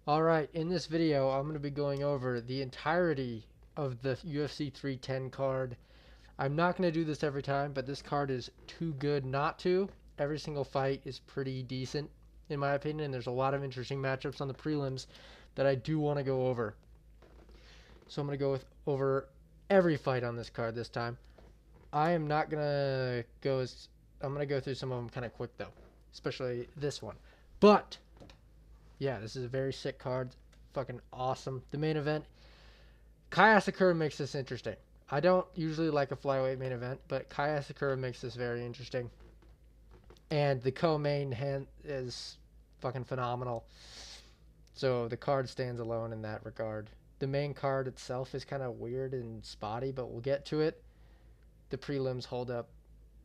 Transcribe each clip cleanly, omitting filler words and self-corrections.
Alright, in this video, I'm going to be going over the entirety of the UFC 310 card. I'm not going to do this every time, but this card is too good not to. Every single fight is pretty decent, in my opinion, and there's a lot of interesting matchups on the prelims that I do want to go over. So I'm going to go over every fight on this card this time. I am not going to go as... I'm going to go through some of them kind of quick, though, especially this one. But yeah, this is a very sick card. Fucking awesome. The main event, Kai Asakura makes this interesting. I don't usually like a flyweight main event, but Kai Asakura makes this very interesting. And the co-main hand is fucking phenomenal. So the card stands alone in that regard. The main card itself is kind of weird and spotty, but we'll get to it. The prelims hold up.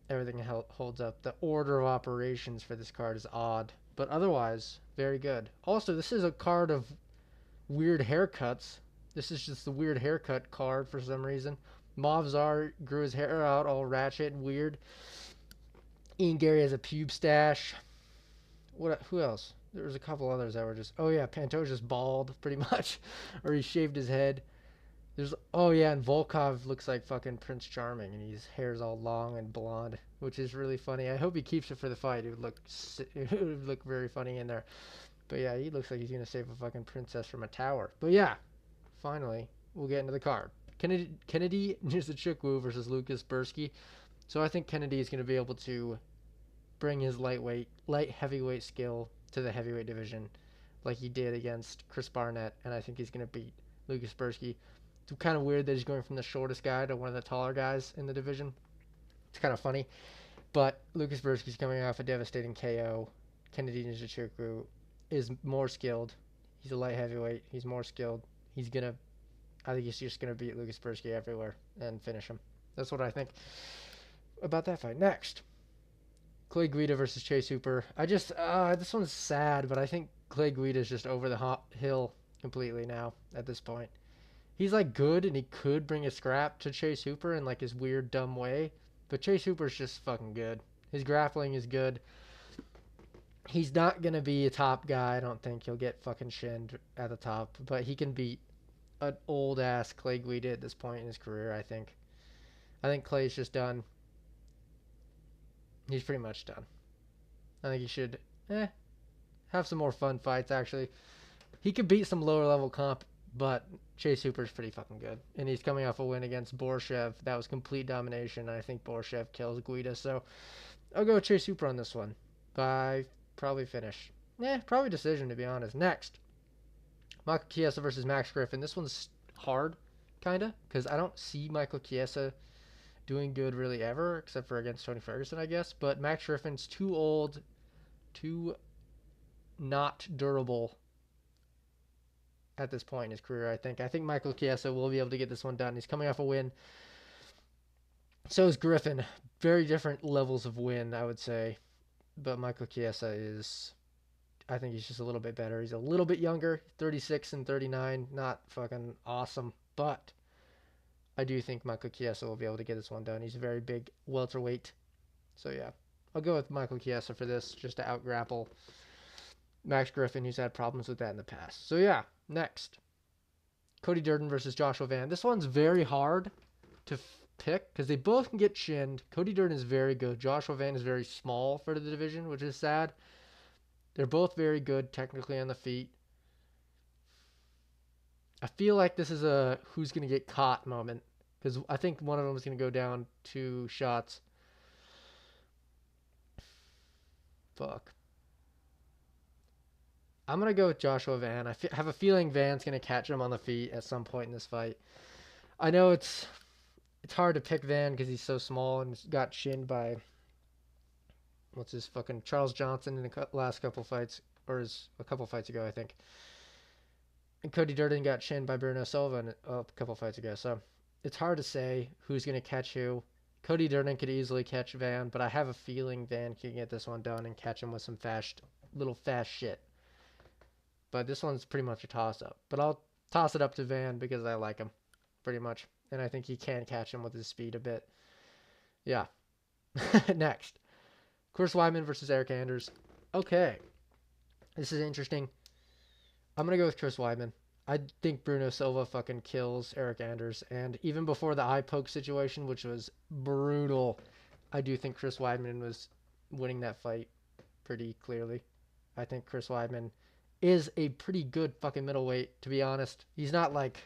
Everything holds up. The order of operations for this card is odd, but otherwise very good. Also, this is a card of weird haircuts. This is just the weird haircut card for some reason. Mavzar grew his hair out all ratchet and weird. Ian Gary has a pube stash. What? Who else? There was a couple others that were just. Oh yeah, Pantoja's bald pretty much, or he shaved his head. There's. Oh yeah, and Volkov looks like fucking Prince Charming, and his hair's all long and blonde, which is really funny. I hope he keeps it for the fight. It would look. It would look very funny in there. But yeah, he looks like he's gonna save a fucking princess from a tower. But yeah, finally, we'll get into the card. Kennedy Nzechukwu versus Lucas Bursky. So I think Kennedy is going to be able to bring his light heavyweight skill to the heavyweight division like he did against Chris Barnett. And I think he's going to beat Lucas Bursky. It's kind of weird that he's going from the shortest guy to one of the taller guys in the division. It's kind of funny. But Lucas Bursky's coming off a devastating KO. Kennedy Nzechukwu is more skilled. He's a light heavyweight. He's more skilled. I think he's just gonna beat Lucas Bursky everywhere and finish him. That's what I think about that fight. Next, Clay Guida versus Chase Hooper. This one's sad, but I think Clay Guida is just over the hill completely now at this point. He's like good and he could bring a scrap to Chase Hooper in like his weird dumb way, but Chase Hooper's just fucking good. His grappling is good. He's not gonna be a top guy. I don't think he'll get fucking shinned at the top, but he can beat an old ass Clay Guida at this point in his career. I think Clay's just done. He's pretty much done. I think he should have some more fun fights. Actually, he could beat some lower level comp, but Chase Hooper's pretty fucking good, and he's coming off a win against Borshev. That was complete domination. I think Borshev kills Guida, so I'll go with Chase Hooper on this one by probably finish. Probably decision to be honest. Next, Michael Chiesa versus Max Griffin. This one's hard, kinda, because I don't see Michael Chiesa doing good really ever, except for against Tony Ferguson, I guess. But Max Griffin's too old, too not durable at this point in his career, I think. I think Michael Chiesa will be able to get this one done. He's coming off a win. So is Griffin. Very different levels of win, I would say. But Michael Chiesa is, I think he's just a little bit better. He's a little bit younger, 36 and 39. Not fucking awesome. But I do think Michael Chiesa will be able to get this one done. He's a very big welterweight. So yeah, I'll go with Michael Chiesa for this, just to out-grapple Max Griffin, who's had problems with that in the past. So yeah, next, Cody Durden versus Joshua Van. This one's very hard to pick because they both can get chinned. Cody Durden is very good. Joshua Van is very small for the division, which is sad. They're both very good technically on the feet. I feel like this is a who's going to get caught moment because I think one of them is going to go down 2 shots. Fuck. I'm going to go with Joshua Van. I have a feeling Van's going to catch him on the feet at some point in this fight. I know it's hard to pick Van because he's so small and got shinned by what's his fucking Charles Johnson in the last couple fights, or a couple fights ago, I think. And Cody Durden got shinned by Bruno Silva a couple fights ago, so it's hard to say who's going to catch who. Cody Durden could easily catch Van, but I have a feeling Van can get this one done and catch him with some little fast shit. But this one's pretty much a toss-up. But I'll toss it up to Van because I like him, pretty much. And I think he can catch him with his speed a bit. Yeah. Next. Chris Weidman versus Eric Anders. Okay. This is interesting. I'm gonna go with Chris Weidman. I think Bruno Silva fucking kills Eric Anders, and even before the eye poke situation, which was brutal, I do think Chris Weidman was winning that fight pretty clearly. I think Chris Weidman is a pretty good fucking middleweight, to be honest. He's not like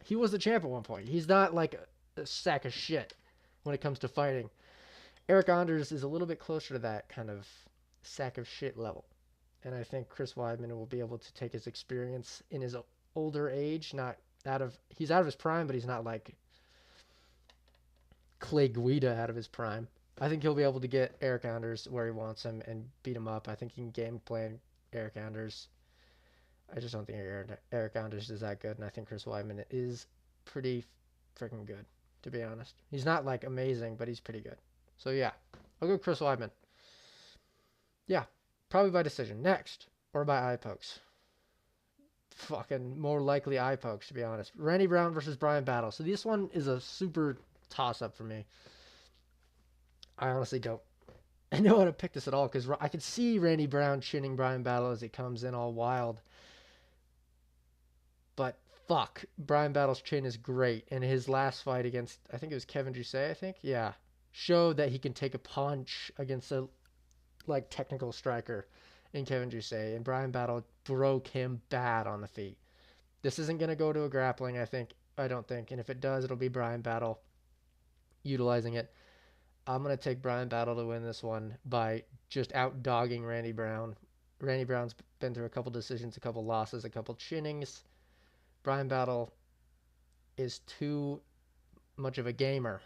he was the champ at one point. He's not like a sack of shit when it comes to fighting. Eric Anders is a little bit closer to that kind of sack of shit level. And I think Chris Weidman will be able to take his experience in his older age, not he's out of his prime, but he's not like Clay Guida out of his prime. I think he'll be able to get Eric Anders where he wants him and beat him up. I think he can game plan Eric Anders. I just don't think Eric Anders is that good, and I think Chris Weidman is pretty freaking good, to be honest. He's not like amazing, but he's pretty good. So yeah, I'll go Chris Weidman. Yeah, probably by decision. Next, or by eye pokes. Fucking more likely eye pokes, to be honest. Randy Brown versus Brian Battle. So this one is a super toss up for me. I honestly don't I know how to pick this at all because I could see Randy Brown chinning Brian Battle as he comes in all wild. But fuck, Brian Battle's chin is great, and his last fight against I think it was Kevin Doucet, I think, yeah, showed that he can take a punch against a like technical striker in Kevin Doucet, and Brian Battle broke him bad on the feet. This isn't gonna go to a grappling, I don't think, and if it does, it'll be Brian Battle utilizing it. I'm gonna take Brian Battle to win this one by just out dogging Randy Brown. Randy Brown's been through a couple decisions, a couple losses, a couple chinnings. Brian Battle is too much of a gamer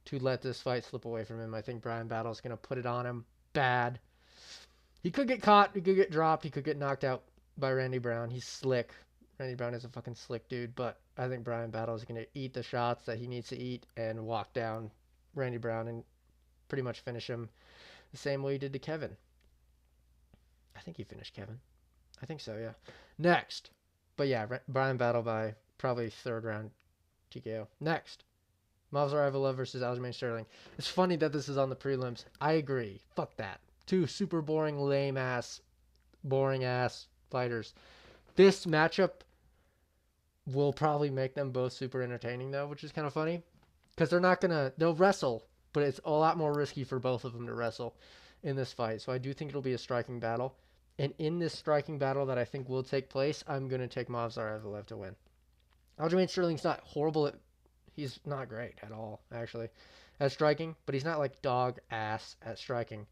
to let this fight slip away from him. I think Brian Battle's going to put it on him bad. He could get caught. He could get dropped. He could get knocked out by Randy Brown. He's slick. Randy Brown is a fucking slick dude, but I think Brian Battle is going to eat the shots that he needs to eat and walk down Randy Brown and pretty much finish him the same way he did to Kevin. I think he finished Kevin. I think so, yeah. Next. But yeah, Brian Battle by probably third round TKO. Next. Movsar Evloev versus Aljamain Sterling. It's funny that this is on the prelims. I agree. Fuck that. Two super boring, boring ass fighters. This matchup will probably make them both super entertaining though, which is kind of funny. Because they'll wrestle, but it's a lot more risky for both of them to wrestle in this fight. So I do think it'll be a striking battle. And in this striking battle that I think will take place, I'm going to take Movsar Evloev to win. Aljamain Sterling's not horrible he's not great at all, actually, at striking, but he's not like dog ass at striking.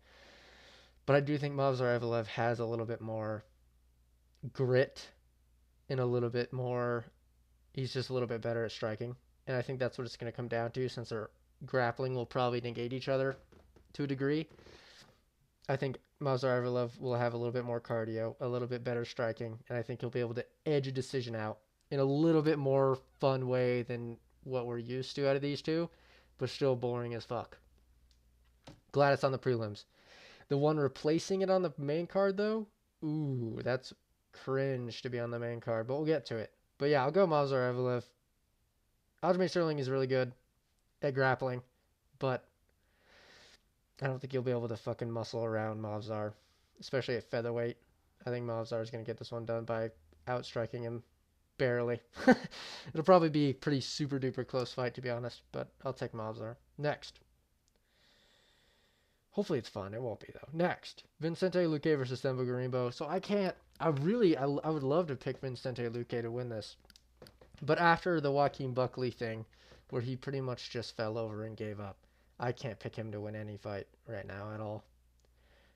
But I do think Movsar Evloev has a little bit more grit and a little bit more, he's just a little bit better at striking. And I think that's what it's going to come down to since their grappling will probably negate each other to a degree. I think Movsar Evloev will have a little bit more cardio, a little bit better striking, and I think he'll be able to edge a decision out in a little bit more fun way than what we're used to out of these two, but still boring as fuck. Glad it's on the prelims. The one replacing it on the main card, though, ooh, that's cringe to be on the main card, but we'll get to it. But yeah, I'll go Movsar Evloev. Aljamain Sterling is really good at grappling, but I don't think you'll be able to fucking muscle around Movsar, especially at featherweight. I think Movsar is going to get this one done by outstriking him barely. It'll probably be a pretty super duper close fight, to be honest, but I'll take Movsar. Next. Hopefully it's fun. It won't be, though. Next. Vicente Luque versus Themba Gorimbo. So I would love to pick Vicente Luque to win this. But after the Joaquin Buckley thing, where he pretty much just fell over and gave up, I can't pick him to win any fight right now at all.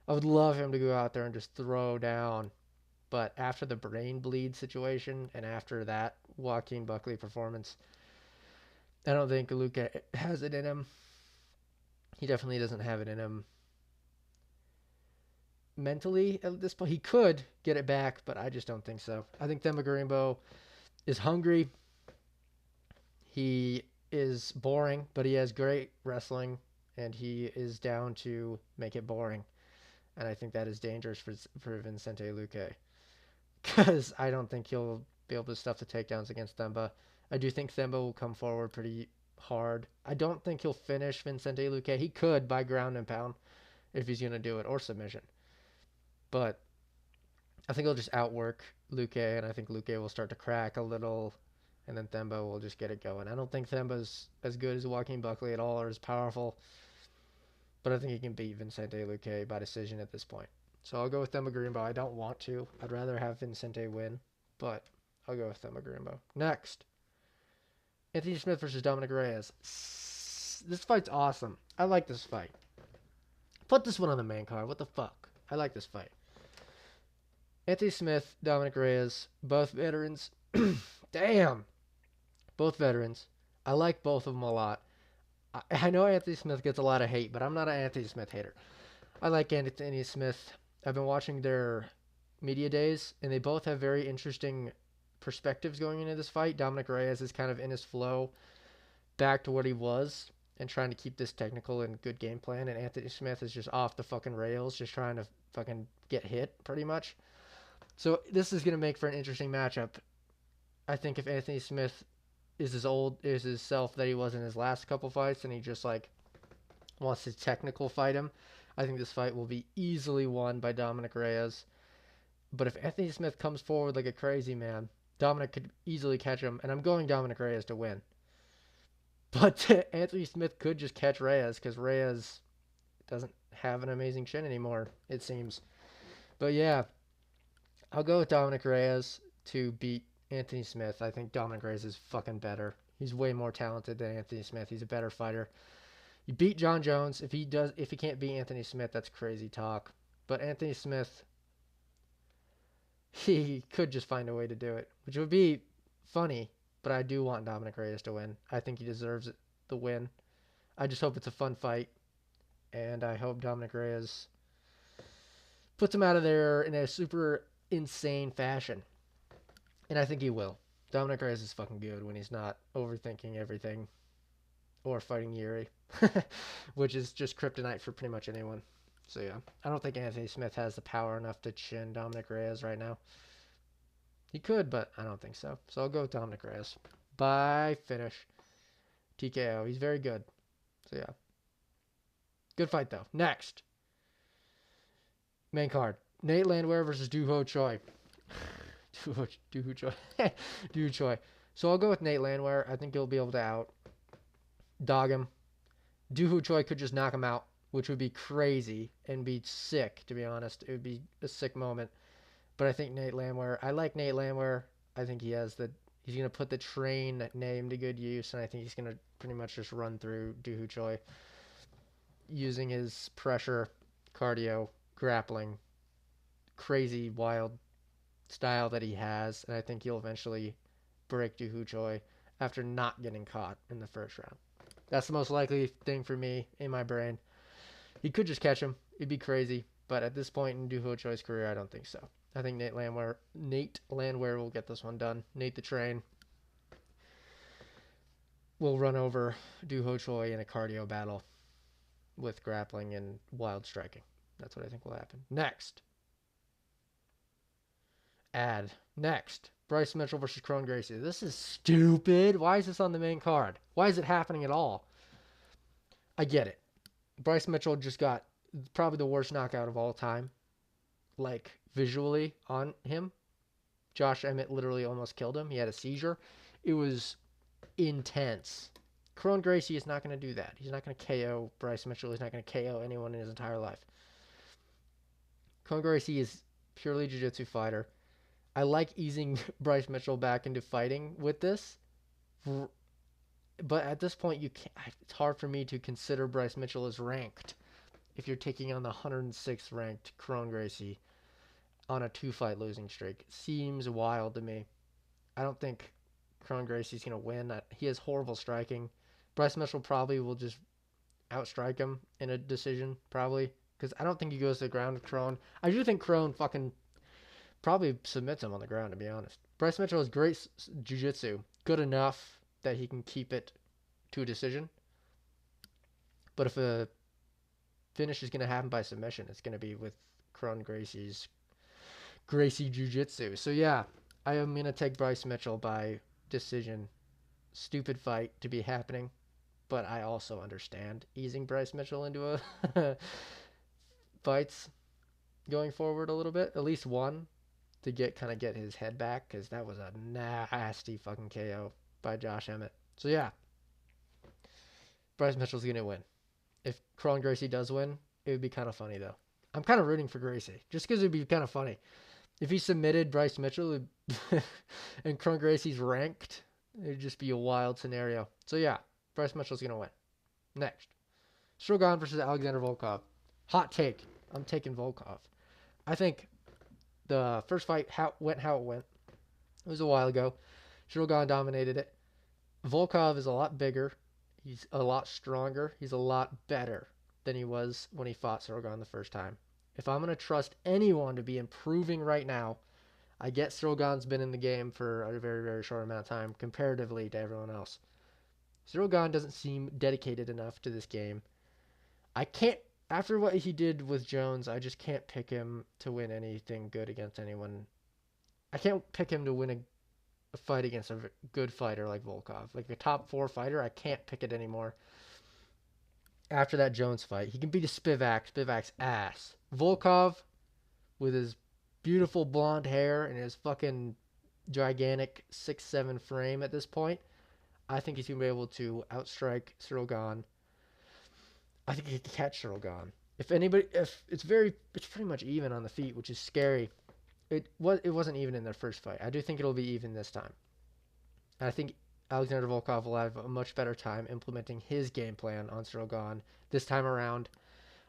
I would love him to go out there and just throw down. But after the brain bleed situation and after that Joaquin Buckley performance, I don't think Luque has it in him. He definitely doesn't have it in him mentally at this point. He could get it back, but I just don't think so. I think Themba Gorimbo is hungry. He is boring, but he has great wrestling, and he is down to make it boring. And I think that is dangerous for Vicente Luque, because I don't think he'll be able to stuff the takedowns against Themba. I do think Themba will come forward pretty hard. I don't think he'll finish Vicente Luque. He could by ground and pound if he's going to do it, or submission. But I think he'll just outwork Luque, and I think Luque will start to crack a little, and then Themba will just get it going. I don't think Themba's as good as Joaquin Buckley at all, or as powerful, but I think he can beat Vicente Luque by decision at this point. So I'll go with Themba Greenbow. I don't want to. I'd rather have Vicente win, but I'll go with Themba Greenbow. Next, Anthony Smith versus Dominic Reyes. This fight's awesome. I like this fight. Put this one on the main card. What the fuck? I like this fight. Anthony Smith, Dominic Reyes, both veterans. Damn. Both veterans. I like both of them a lot. I know Anthony Smith gets a lot of hate, but I'm not an Anthony Smith hater. I like Anthony Smith. I've been watching their media days, and they both have very interesting perspectives going into this fight. Dominic Reyes is kind of in his flow, back to what he was, and trying to keep this technical and good game plan. And Anthony Smith is just off the fucking rails, just trying to fucking get hit, pretty much. So this is going to make for an interesting matchup. I think if Anthony Smith is his self that he was in his last couple fights, and he just like wants to technical fight him, I think this fight will be easily won by Dominic Reyes. But if Anthony Smith comes forward like a crazy man, Dominic could easily catch him, and I'm going Dominic Reyes to win. But Anthony Smith could just catch Reyes, because Reyes doesn't have an amazing chin anymore, it seems. But yeah, I'll go with Dominic Reyes to beat Anthony Smith. I think Dominic Reyes is fucking better. He's way more talented than Anthony Smith. He's a better fighter. You beat John Jones. If he can't beat Anthony Smith, that's crazy talk. But Anthony Smith, he could just find a way to do it, which would be funny. But I do want Dominic Reyes to win. I think he deserves the win. I just hope it's a fun fight, and I hope Dominic Reyes puts him out of there in a super insane fashion. And I think he will. Dominic Reyes is fucking good when he's not overthinking everything or fighting Yuri, which is just kryptonite for pretty much anyone. So yeah, I don't think Anthony Smith has the power enough to chin Dominic Reyes right now. He could, but I don't think so. So I'll go with Dominic Reyes. By finish. TKO. He's very good. So yeah. Good fight though. Next. Main card. Nate Landwehr versus Doo Ho Choi. Doo Ho Choi. Doo Ho Choi. So I'll go with Nate Landwehr. I think he'll be able to out dog him. Doo Ho Choi could just knock him out, which would be crazy and be sick, to be honest. It would be a sick moment. But I think Nate Landwehr, I like Nate Landwehr. I think he's going to put the train name to good use, and I think he's going to pretty much just run through Doo Ho Choi using his pressure, cardio, grappling, crazy, wild style that he has, and I think he'll eventually break Doo Ho Choi after not getting caught in the first round. That's the most likely thing for me in my brain. He could just catch him. It'd be crazy, but at this point in Doo Ho Choi's career, I don't think so. I think Nate Landwehr will get this one done. Nate the Train will run over Doo Ho Choi in a cardio battle with grappling and wild striking. That's what I think will happen. Next. Bryce Mitchell versus Kron Gracie. This is stupid. Why is this on the main card? Why is it happening at all? I get it. Bryce Mitchell just got probably the worst knockout of all time. Like, visually on him. Josh Emmett literally almost killed him. He had a seizure. It was intense. Kron Gracie is not going to do that. He's not going to KO Bryce Mitchell. He's not going to KO anyone in his entire life. Kron Gracie is purely jiu-jitsu fighter. I like easing Bryce Mitchell back into fighting with this. But at this point, it's hard for me to consider Bryce Mitchell as ranked if you're taking on the 106th ranked Kron Gracie on a 2-fight losing streak. Seems wild to me. I don't think Kron Gracie's going to win. He has horrible striking. Bryce Mitchell probably will just outstrike him in a decision, probably. Because I don't think he goes to the ground with Kron. I do think Kron fucking probably submits him on the ground, to be honest. Bryce Mitchell has great jiu-jitsu. Good enough that he can keep it to a decision. But if a finish is going to happen by submission, it's going to be with Kron Gracie's Gracie Jiu-Jitsu. So yeah, I am going to take Bryce Mitchell by decision. Stupid fight to be happening. But I also understand easing Bryce Mitchell into a fights going forward a little bit. At least one. to get his head back, because that was a nasty fucking KO by Josh Emmett. So yeah, Bryce Mitchell's gonna win. If Kron Gracie does win, it would be kind of funny though. I'm kind of rooting for Gracie just because it'd be kind of funny if he submitted Bryce Mitchell and Kron Gracie's ranked. It'd just be a wild scenario. So yeah, Bryce Mitchell's gonna win. Next, Shogun versus Alexander Volkov. Hot take. I'm taking Volkov. I think the first fight went how it went. It was a while ago. Shogun dominated it. Volkov is a lot bigger. He's a lot stronger. He's a lot better than he was when he fought Shogun the first time. If I'm going to trust anyone to be improving right now, I get Shogun's been in the game for a very, very short amount of time comparatively to everyone else. Shogun doesn't seem dedicated enough to this game. I can't, after what he did with Jones, I just can't pick him to win anything good against anyone. I can't pick him to win a fight against a good fighter like Volkov. Like a top 4 fighter, I can't pick it anymore. After that Jones fight, he can beat a Spivak's ass. Volkov, with his beautiful blonde hair and his fucking gigantic 6'7" frame at this point, I think he's going to be able to outstrike Shogun. I think he can catch Shogun. If it's pretty much even on the feet, which is scary. It wasn't even in their first fight. I do think it'll be even this time. And I think Alexander Volkov will have a much better time implementing his game plan on Shogun this time around.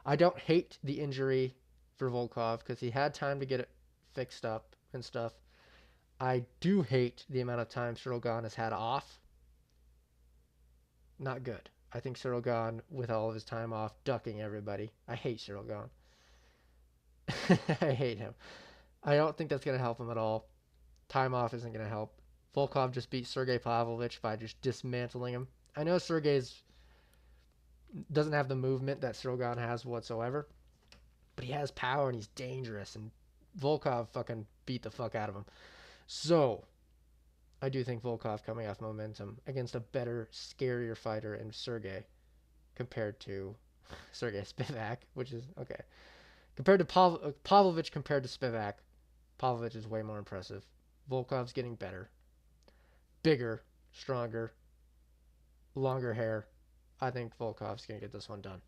I don't hate the injury for Volkov because he had time to get it fixed up and stuff. I do hate the amount of time Shogun has had off. Not good. I think Shogun, with all of his time off, ducking everybody. I hate Shogun. I hate him. I don't think that's going to help him at all. Time off isn't going to help. Volkov just beat Sergey Pavlovich by just dismantling him. I know Sergey's doesn't have the movement that Shogun has whatsoever, but he has power and he's dangerous, and Volkov fucking beat the fuck out of him. So, I do think Volkov coming off momentum against a better, scarier fighter in Sergey compared to Sergey Spivak, which is, okay. Compared to Pavlovich compared to Spivak, Pavlovich is way more impressive. Volkov's getting better. Bigger, stronger, longer hair. I think Volkov's going to get this one done.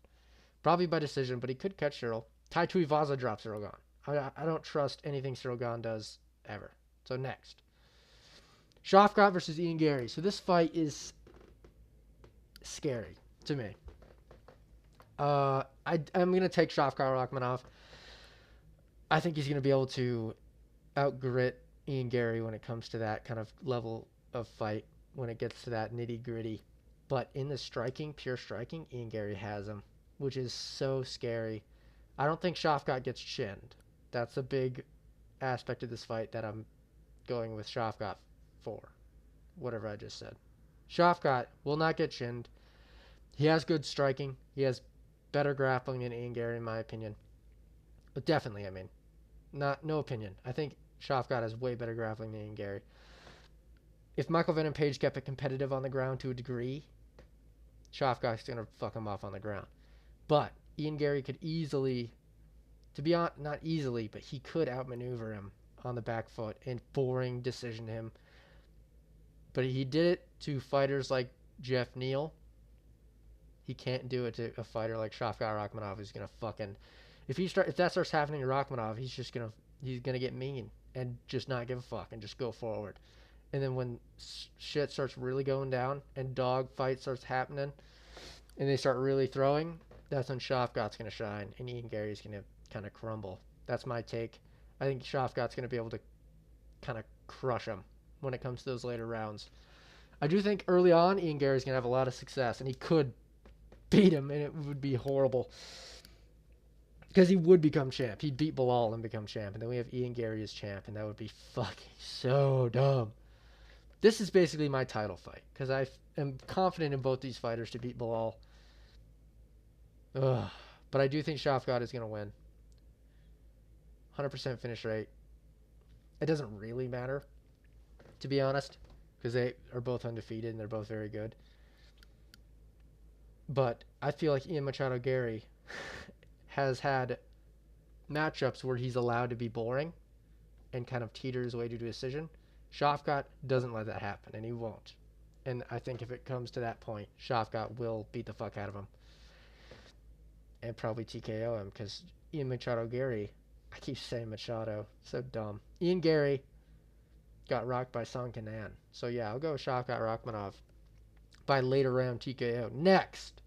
Probably by decision, but he could catch Cyril. Tai Tuivasa drops Shogun. I don't trust anything Shogun does ever. So next. Shafkat versus Ian Gary. So this fight is scary to me. I'm going to take Shafkat Rakhmonov. I think he's going to be able to outgrit Ian Gary when it comes to that kind of level of fight, when it gets to that nitty-gritty. But in the striking, pure striking, Ian Gary has him, which is so scary. I don't think Shafkat gets chinned. That's a big aspect of this fight that I'm going with Shafkat for. Whatever I just said. Shafkat will not get chinned. He has good striking. He has better grappling than Ian Gary, in my opinion. But definitely, I mean, no opinion. I think Shafkat has way better grappling than Ian Gary. If Michael Venom Page kept it competitive on the ground to a degree, Shafkat's going to fuck him off on the ground. But Ian Gary could easily, not easily, but he could outmaneuver him on the back foot and boring decision him. But he did it to fighters like Jeff Neal. He can't do it to a fighter like Shafkat Rakhmonov, who's going to fucking, if that starts happening to Rakhmonov, he's gonna get mean and just not give a fuck and just go forward. And then when shit starts really going down and dog fight starts happening and they start really throwing, that's when Shafkat's going to shine and Ian Gary's going to kind of crumble. That's my take. I think Shafkat's going to be able to kind of crush him when it comes to those later rounds. I do think early on Ian Gary's going to have a lot of success and he could beat him and it would be horrible. Because he would become champ. He'd beat Bilal and become champ. And then we have Ian Gary as champ. And that would be fucking so dumb. This is basically my title fight. Because I am confident in both these fighters to beat Bilal. Ugh. But I do think Shafkat is going to win. 100% finish rate. It doesn't really matter, to be honest. Because they are both undefeated and they're both very good. But I feel like Ian Machado Gary has had matchups where he's allowed to be boring and kind of teeters away to a decision. Shafkat doesn't let that happen, and he won't. And I think if it comes to that point, Shafkat will beat the fuck out of him. And probably TKO him, because Ian Machado Gary, I keep saying Machado, so dumb. Ian Gary got rocked by Song Kanan. So yeah, I'll go with Shafkat Rakhmonov by later round TKO. Next,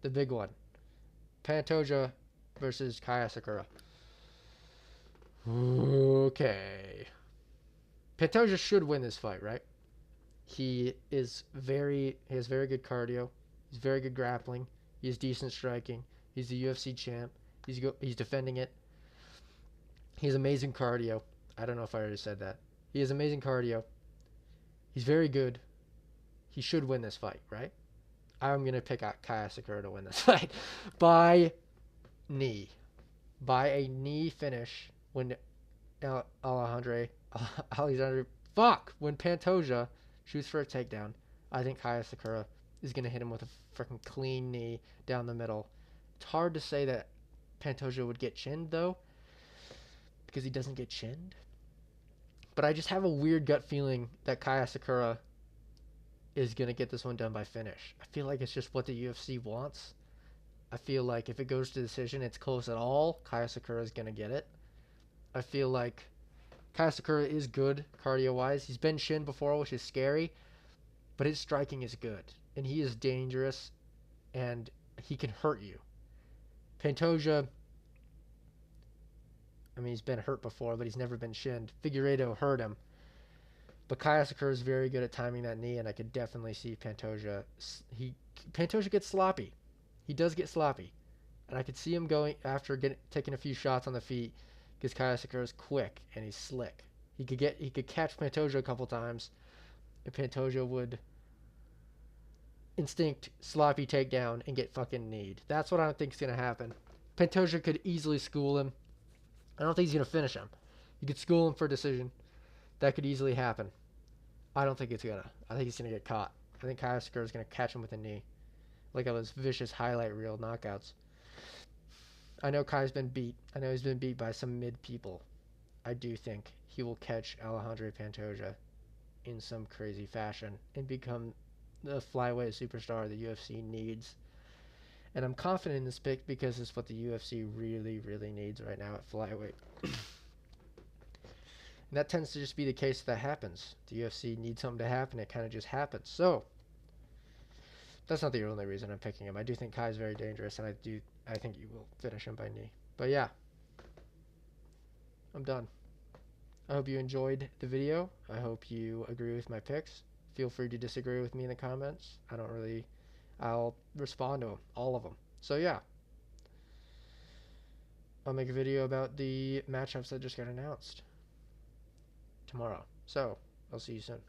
the big one. Pantoja versus Kai Asakura. Okay. Pantoja should win this fight, right? He has very good cardio. He's very good grappling. He has decent striking. He's the UFC champ. He's defending it. He has amazing cardio. I don't know if I already said that. He has amazing cardio. He's very good. He should win this fight, right? I'm going to pick out Kai Asakura to win this fight by knee. By a knee finish when Alexandre when Pantoja shoots for a takedown. I think Kai Asakura is going to hit him with a freaking clean knee down the middle. It's hard to say that Pantoja would get chinned, though, because he doesn't get chinned. But I just have a weird gut feeling that Kai Asakura is going to get this one done by finish. I feel like it's just what the UFC wants. I feel like if it goes to decision, it's close at all, Kai Asakura is going to get it. I feel like Kai Asakura is good cardio-wise. He's been shinned before, which is scary, but his striking is good, and he is dangerous, and he can hurt you. Pantoja, I mean, he's been hurt before, but he's never been shinned. Figueiredo hurt him. But Kai Asakura is very good at timing that knee, and I could definitely see Pantoja. Pantoja gets sloppy. He does get sloppy. And I could see him going after taking a few shots on the feet, because Kai Asakura is quick and he's slick. He could catch Pantoja a couple times, and Pantoja would instinct sloppy takedown and get fucking kneed. That's what I don't think is gonna happen. Pantoja could easily school him. I don't think he's gonna finish him. You could school him for a decision. That could easily happen. I don't think it's gonna. I think he's gonna get caught. I think Kai Asakura is gonna catch him with a knee, like those vicious highlight reel knockouts. I know Kai's been beat. I know he's been beat by some mid people. I do think he will catch Alexandre Pantoja in some crazy fashion and become the flyweight superstar the UFC needs. And I'm confident in this pick because it's what the UFC really, really needs right now at flyweight. And that tends to just be the case that happens. The UFC needs something to happen. It kind of just happens. So that's not the only reason I'm picking him. I do think Kai's very dangerous, and I think you will finish him by knee. But yeah, I'm done. I hope you enjoyed the video. I hope you agree with my picks. Feel free to disagree with me in the comments. I'll respond to them, all of them. So yeah, I'll make a video about the matchups that just got announced tomorrow. So I'll see you soon.